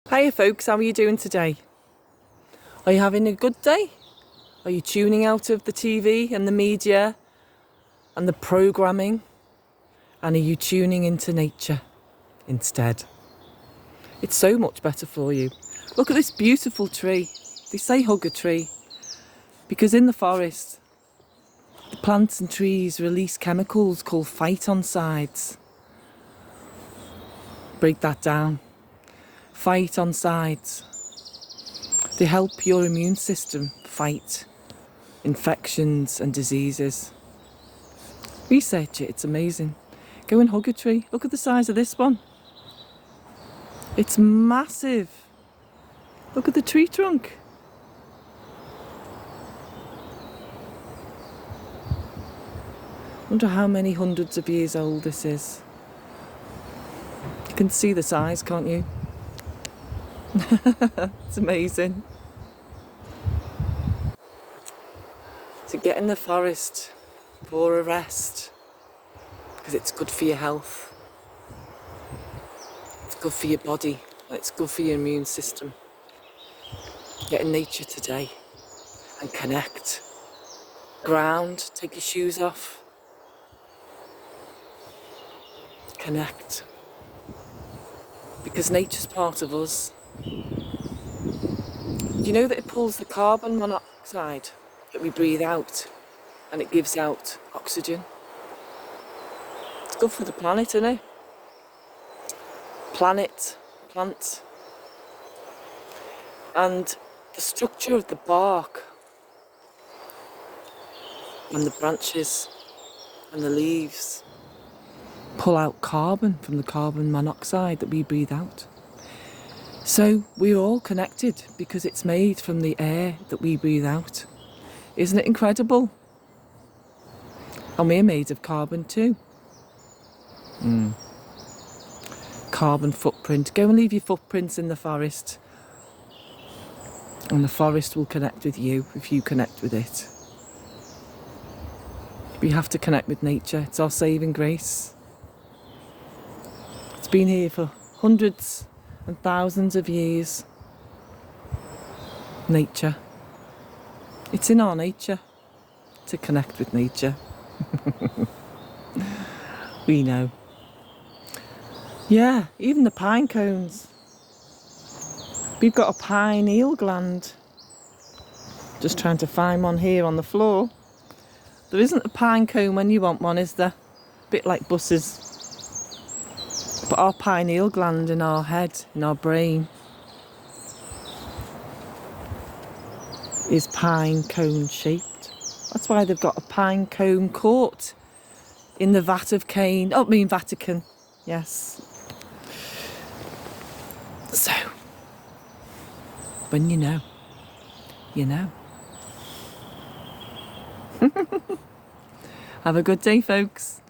Hiya folks, how are you doing today? Are you having a good day? Are you tuning out of the TV and the media and the programming? And are you tuning into nature instead? It's so much better for you. Look at this beautiful tree. They say hug a tree because in the forest, the plants and trees release chemicals called phytoncides. Break that down. Phytoncides. They help your immune system fight infections and diseases. Research it, it's amazing. Go and hug a tree. Look at the size of this one. It's massive. Look at the tree trunk. Wonder how many hundreds of years old this is. You can see the size, can't you? It's amazing. So get in the forest for a rest because it's good for your health. It's good for your body and it's good for your immune system. Get in nature today and connect. Ground, take your shoes off. Connect. Because nature's part of us. Do you know that it pulls the carbon monoxide that we breathe out and it gives out oxygen? It's good for the planet, isn't it? Planet, plant. And the structure of the bark and the branches and the leaves pull out carbon from the carbon monoxide that we breathe out. So we're all connected because it's made from the air that we breathe out. Isn't it incredible? And we're made of carbon too. Carbon footprint. Go and leave your footprints in the forest. And the forest will connect with you if you connect with it. We have to connect with nature. It's our saving grace. It's been here for hundreds and thousands of years. Nature. It's in our nature to connect with nature. We know. Yeah, even the pine cones. We've got a pineal gland. Just trying to find one here on the floor. There isn't a pine cone when you want one, is there? A bit like buses. But our pineal gland in our head, in our brain, is pine cone shaped. That's why they've got a pine cone court in the Vatican. Yes. So, when you know, you know. Have a good day, folks.